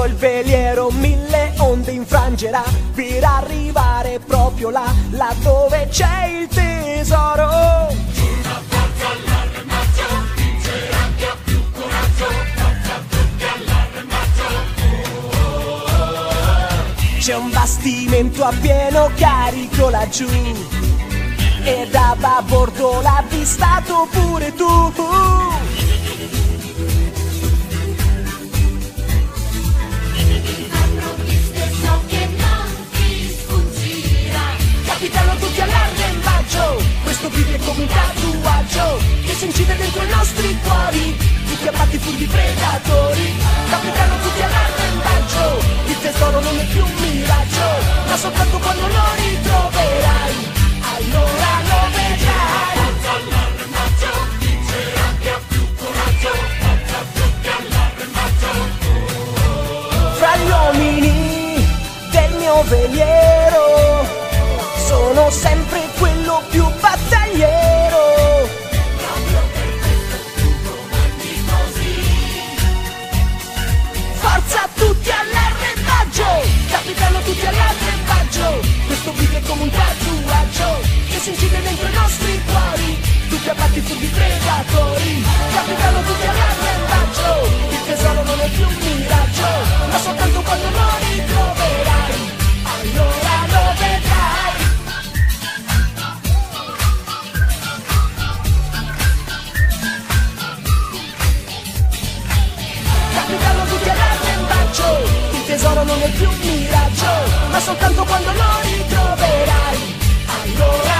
Quando il veliero mille onde infrangerà per arrivare proprio là, là dove c'è il tesoro. Una forza all'arrembaggio, vincerà chi ha più coraggio, forza a tutti all'arrembaggio. C'è un bastimento a pieno carico laggiù e da bordo l'ha avvistato pure tu. Capitano tutti all'arrembaggio, questo video è come un tatuaggio che si incide dentro i nostri cuori, tutti abbatti furbi predatori. Capitano tutti all'arrembaggio, il tesoro non è più un miraggio, ma soltanto quando lo ritroverai, allora lo vedrai. Forza all'arrembaggio, vincerà chi ha più coraggio, forza a tutti all'arrembaggio. Fra gli uomini del mio veliero sono sempre quello più battagliero. Proprio per questo tu comandi così. Forza a tutti all'arrembaggio, capitano tutti all'arrembaggio, questo video è come un tatuaggio che si incide dentro i nostri cuori, tutti abbatti furbi predatori. Capitano tutti all'arrembaggio, il tesoro non è più un miraggio, ma soltanto quando lo ritroverai, allora lo vedrai. Capitano tutti all'arrembaggio, il tesoro non è più un miraggio, ma soltanto quando lo ritroverai, allora